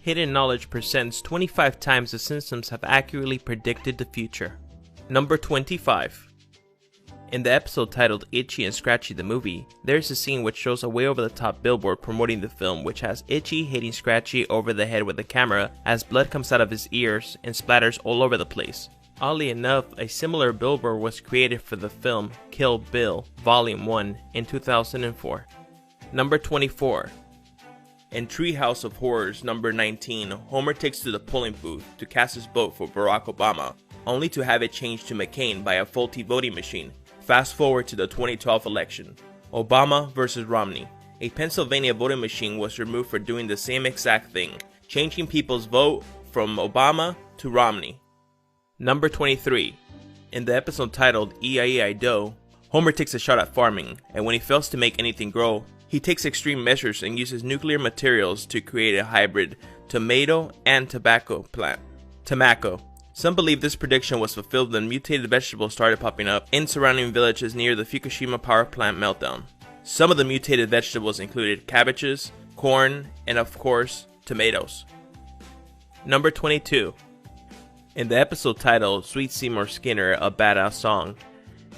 Hidden Knowledge presents 25 times the Simpsons have accurately predicted the future. Number 25. In the episode titled Itchy and Scratchy the Movie, there's a scene which shows a way over the top billboard promoting the film, which has Itchy hitting Scratchy over the head with the camera as blood comes out of his ears and splatters all over the place. Oddly enough, a similar billboard was created for the film Kill Bill Volume 1 in 2004. Number 24. In Treehouse of Horrors number 19, Homer takes to the polling booth to cast his vote for Barack Obama, only to have it changed to McCain by a faulty voting machine. Fast forward to the 2012 election. Obama versus Romney. A Pennsylvania voting machine was removed for doing the same exact thing, changing people's vote from Obama to Romney. Number 23. In the episode titled E-I-E-I-Do, Homer takes a shot at farming, and when he fails to make anything grow, he takes extreme measures and uses nuclear materials to create a hybrid tomato and tobacco plant. Tamaco. Some believe this prediction was fulfilled when mutated vegetables started popping up in surrounding villages near the Fukushima power plant meltdown. Some of the mutated vegetables included cabbages, corn, and of course, tomatoes. Number 22. In the episode titled Sweet Seymour Skinner, A Badass Song,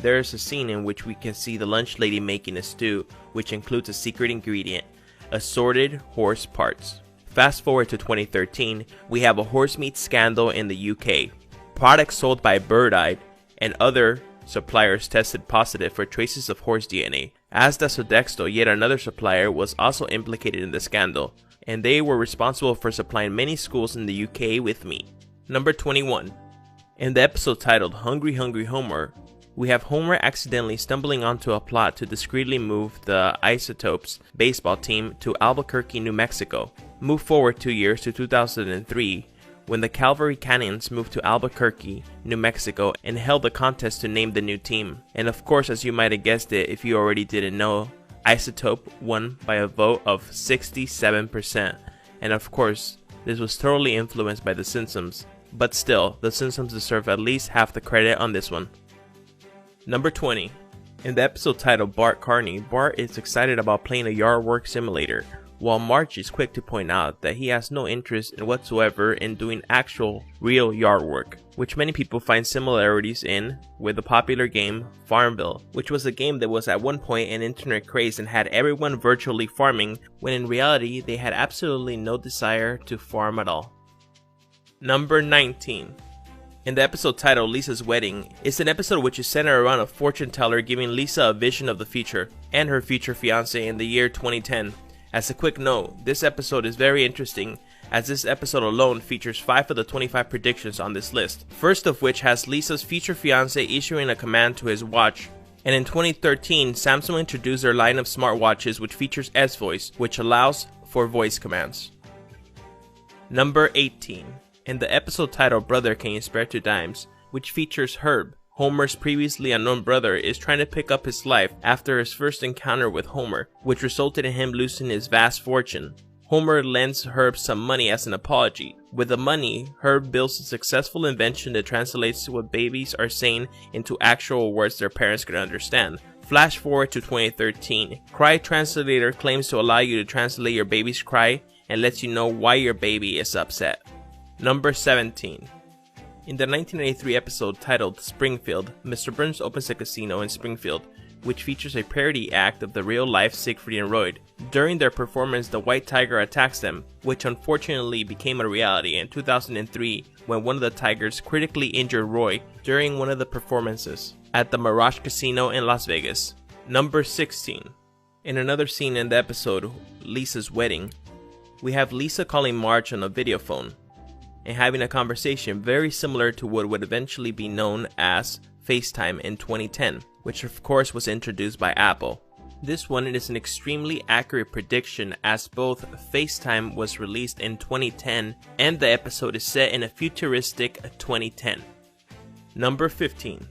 there is a scene in which we can see the lunch lady making a stew, which includes a secret ingredient, assorted horse parts. Fast forward to 2013, we have a horse meat scandal in the UK. Products sold by Bird Eye and other suppliers tested positive for traces of horse DNA. As does Sodexo, yet another supplier, was also implicated in the scandal, and they were responsible for supplying many schools in the UK with meat. Number 21. In the episode titled Hungry Hungry Homer, we have Homer accidentally stumbling onto a plot to discreetly move the Isotopes baseball team to Albuquerque, New Mexico. Move forward 2 years to 2003, when the Calvary Cannons moved to Albuquerque, New Mexico, and held a contest to name the new team. And of course, as you might have guessed it if you already didn't know, Isotope won by a vote of 67%. And of course, this was totally influenced by The Simpsons. But still, The Simpsons deserve at least half the credit on this one. Number 20. In the episode titled Bart Carney, Bart is excited about playing a yard work simulator, while Marge is quick to point out that he has no interest whatsoever in doing actual, real yard work, which many people find similarities in with the popular game Farmville, which was a game that was at one point an internet craze and had everyone virtually farming, when in reality they had absolutely no desire to farm at all. Number 19. In the episode titled Lisa's Wedding, it's an episode which is centered around a fortune teller giving Lisa a vision of the future and her future fiance in the year 2010. As a quick note, this episode is very interesting, as this episode alone features 5 of the 25 predictions on this list, first of which has Lisa's future fiance issuing a command to his watch. And in 2013, Samsung introduced their line of smartwatches which features S-Voice, which allows for voice commands. Number 18. In the episode titled Brother Can You Spare 2 Dimes, which features Herb, Homer's previously unknown brother, is trying to pick up his life after his first encounter with Homer, which resulted in him losing his vast fortune. Homer lends Herb some money as an apology. With the money, Herb builds a successful invention that translates what babies are saying into actual words their parents can understand. Flash forward to 2013. Cry Translator claims to allow you to translate your baby's cry and lets you know why your baby is upset. Number 17. In the 1993 episode titled Springfield, Mr. Burns opens a casino in Springfield, which features a parody act of the real-life Siegfried and Roy. During their performance, the White Tiger attacks them, which unfortunately became a reality in 2003 when one of the tigers critically injured Roy during one of the performances at the Mirage Casino in Las Vegas. Number 16. In another scene in the episode Lisa's Wedding, we have Lisa calling Marge on a video phone and having a conversation very similar to what would eventually be known as FaceTime in 2010, which of course was introduced by Apple. This one is an extremely accurate prediction, as both FaceTime was released in 2010 and the episode is set in a futuristic 2010. Number 15.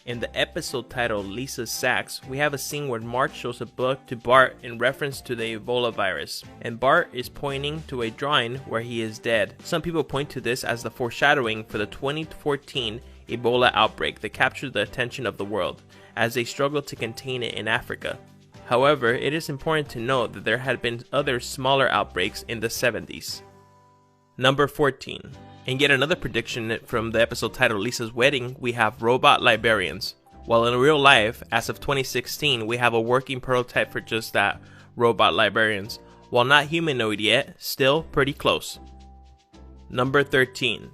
In the episode titled Lisa's Sacks, we have a scene where Marge shows a book to Bart in reference to the Ebola virus, and Bart is pointing to a drawing where he is dead. Some people point to this as the foreshadowing for the 2014 Ebola outbreak that captured the attention of the world, as they struggled to contain it in Africa. However, it is important to note that there had been other smaller outbreaks in the 70s. Number 14. And yet another prediction from the episode titled Lisa's Wedding, we have robot librarians. While in real life, as of 2016, we have a working prototype for just that, robot librarians. While not humanoid yet, still pretty close. Number 13.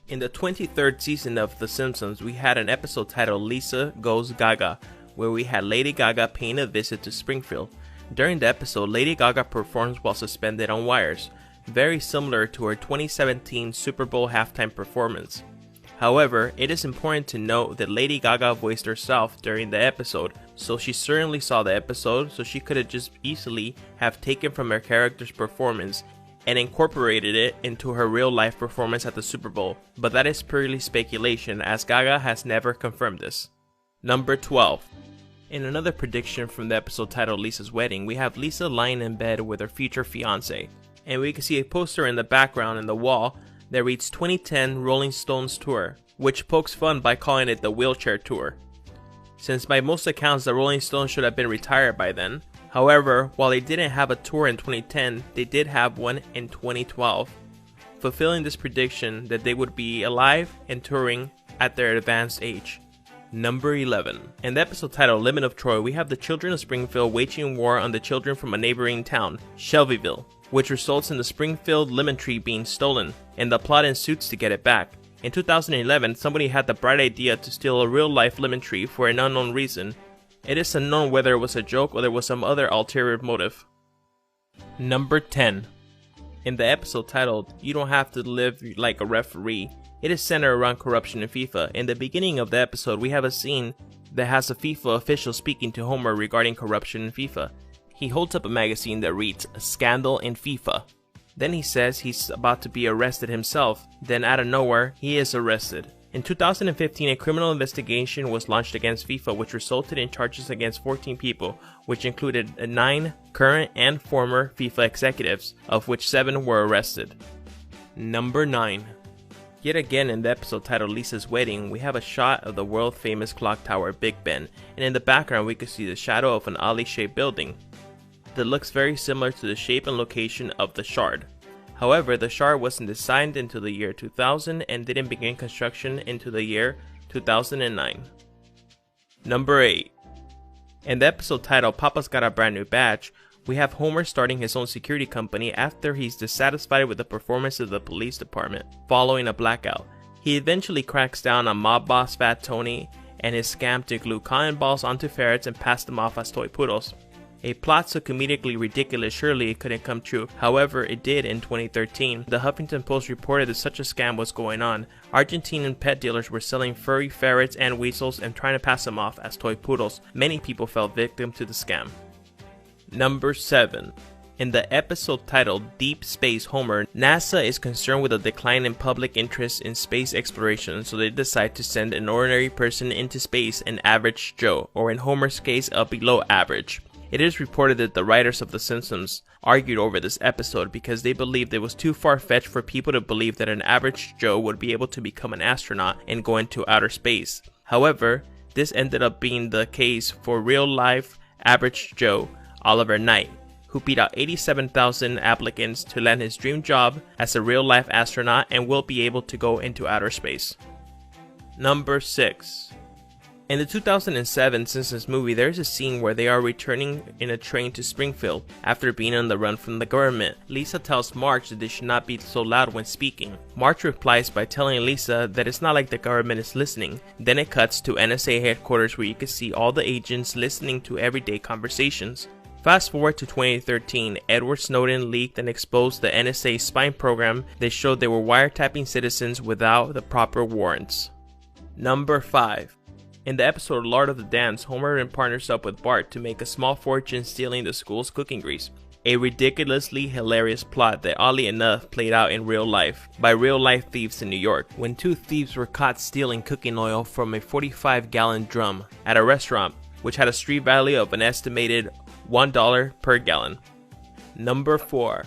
In the 23rd season of The Simpsons, we had an episode titled Lisa Goes Gaga, where we had Lady Gaga paying a visit to Springfield. During the episode, Lady Gaga performs while suspended on wires, very similar to her 2017 Super Bowl halftime performance. However, it is important to note that Lady Gaga voiced herself during the episode, so she certainly saw the episode, so she could have just easily have taken from her character's performance and incorporated it into her real life performance at the Super Bowl, but that is purely speculation as Gaga has never confirmed this. Number 12. In another prediction from the episode titled Lisa's Wedding, we have Lisa lying in bed with her future fiance, and we can see a poster in the background in the wall that reads 2010 Rolling Stones Tour, which pokes fun by calling it the wheelchair tour, since by most accounts the Rolling Stones should have been retired by then. However, while they didn't have a tour in 2010, they did have one in 2012, fulfilling this prediction that they would be alive and touring at their advanced age. Number 11. In the episode titled Limit of Troy, we have the children of Springfield waging war on the children from a neighboring town, Shelbyville, which results in the Springfield lemon tree being stolen, and the plot ensues to get it back. In 2011, somebody had the bright idea to steal a real-life lemon tree for an unknown reason. It is unknown whether it was a joke or there was some other ulterior motive. Number 10. In the episode titled You Don't Have to Live Like a Referee, it is centered around corruption in FIFA. In the beginning of the episode, we have a scene that has a FIFA official speaking to Homer regarding corruption in FIFA. He holds up a magazine that reads, "A Scandal in FIFA." Then he says he's about to be arrested himself, then out of nowhere, he is arrested. In 2015, a criminal investigation was launched against FIFA, which resulted in charges against 14 people, which included 9 current and former FIFA executives, of which 7 were arrested. Number 9. Yet again in the episode titled Lisa's Wedding, we have a shot of the world-famous clock tower Big Ben, and in the background we can see the shadow of an alley-shaped building that looks very similar to the shape and location of the Shard. However, the Shard wasn't designed until the year 2000 and didn't begin construction into the year 2009. Number 8. In the episode titled Papa's Got a Brand New Badge, we have Homer starting his own security company after he's dissatisfied with the performance of the police department following a blackout. He eventually cracks down on mob boss Fat Tony and his scam to glue cotton balls onto ferrets and pass them off as toy poodles. A plot so comedically ridiculous surely it couldn't come true, however it did in 2013. The Huffington Post reported that such a scam was going on. Argentinian pet dealers were selling furry ferrets and weasels and trying to pass them off as toy poodles. Many people fell victim to the scam. Number 7. In the episode titled Deep Space Homer, NASA is concerned with a decline in public interest in space exploration, so they decide to send an ordinary person into space, an average Joe, or in Homer's case, a below average. It is reported that the writers of The Simpsons argued over this episode because they believed it was too far-fetched for people to believe that an average Joe would be able to become an astronaut and go into outer space. However, this ended up being the case for real-life average Joe, Oliver Knight, who beat out 87,000 applicants to land his dream job as a real-life astronaut and will be able to go into outer space. Number 6. In the 2007 Simpsons movie, there is a scene where they are returning in a train to Springfield after being on the run from the government. Lisa tells Marge that they should not be so loud when speaking. Marge replies by telling Lisa that it's not like the government is listening. Then it cuts to NSA headquarters where you can see all the agents listening to everyday conversations. Fast forward to 2013, Edward Snowden leaked and exposed the NSA spying program that showed they were wiretapping citizens without the proper warrants. Number 5. In the episode Lord of the Dance, Homer partners up with Bart to make a small fortune stealing the school's cooking grease. A ridiculously hilarious plot that oddly enough played out in real life by real-life thieves in New York, when 2 thieves were caught stealing cooking oil from a 45-gallon drum at a restaurant, which had a street value of an estimated $1 per gallon. Number 4.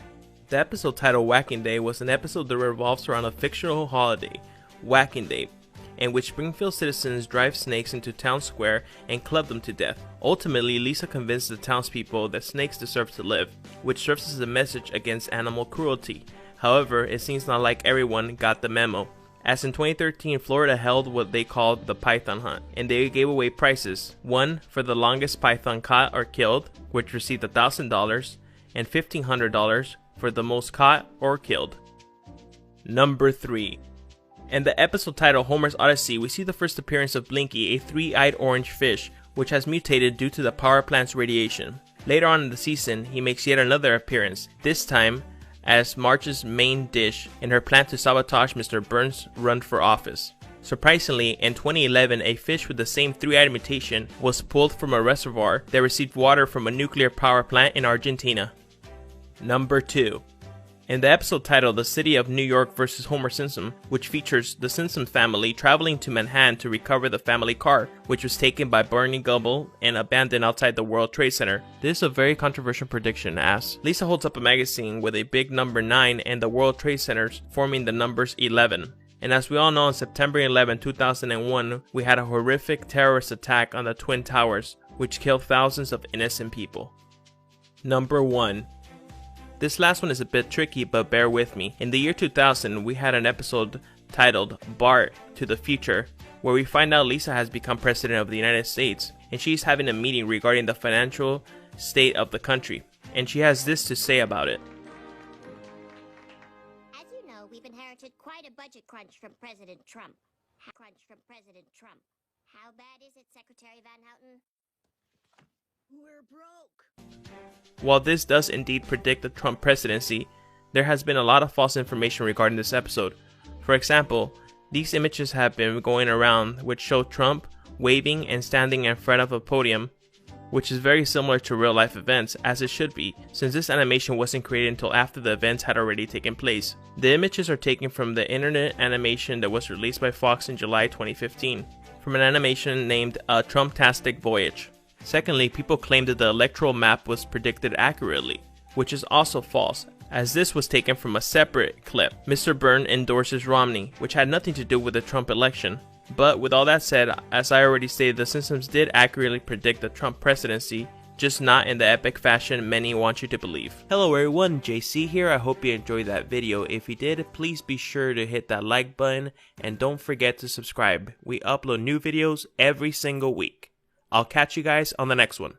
The episode titled Whacking Day was an episode that revolves around a fictional holiday, Whacking Day, in which Springfield citizens drive snakes into town square and club them to death. Ultimately, Lisa convinces the townspeople that snakes deserve to live, which serves as a message against animal cruelty. However, it seems not like everyone got the memo, as in 2013 Florida held what they called the Python Hunt, and they gave away prizes. One for the longest python caught or killed, which received $1,000, and $1,500 for the most caught or killed. Number 3. In the episode titled Homer's Odyssey, we see the first appearance of Blinky, a three-eyed orange fish, which has mutated due to the power plant's radiation. Later on in the season, he makes yet another appearance, this time as Marge's main dish in her plan to sabotage Mr. Burns' run for office. Surprisingly, in 2011, a fish with the same three-eyed mutation was pulled from a reservoir that received water from a nuclear power plant in Argentina. Number 2. In the episode titled The City of New York vs. Homer Simpson, which features the Simpson family traveling to Manhattan to recover the family car, which was taken by Barney Gumble and abandoned outside the World Trade Center. This is a very controversial prediction, as Lisa holds up a magazine with a big number 9 and the World Trade Centers forming the numbers 11. And as we all know, on September 11, 2001, we had a horrific terrorist attack on the Twin Towers, which killed thousands of innocent people. Number 1. This last one is a bit tricky, but bear with me. In the year 2000, we had an episode titled Bart to the Future, where we find out Lisa has become president of the United States, and she's having a meeting regarding the financial state of the country, and she has this to say about it. As you know, we've inherited quite a budget crunch from President Trump. How bad is it, Secretary Van Houten? We're broke. While this does indeed predict the Trump presidency, there has been a lot of false information regarding this episode. For example, these images have been going around which show Trump waving and standing in front of a podium, which is very similar to real life events, as it should be, since this animation wasn't created until after the events had already taken place. The images are taken from the internet animation that was released by Fox in July 2015, from an animation named A Trumptastic Voyage. Secondly, people claimed that the electoral map was predicted accurately, which is also false, as this was taken from a separate clip. Mr. Byrne endorses Romney, which had nothing to do with the Trump election. But with all that said, as I already stated, the Simpsons did accurately predict the Trump presidency, just not in the epic fashion many want you to believe. Hello everyone, JC here. I hope you enjoyed that video. If you did, please be sure to hit that like button and don't forget to subscribe. We upload new videos every single week. I'll catch you guys on the next one.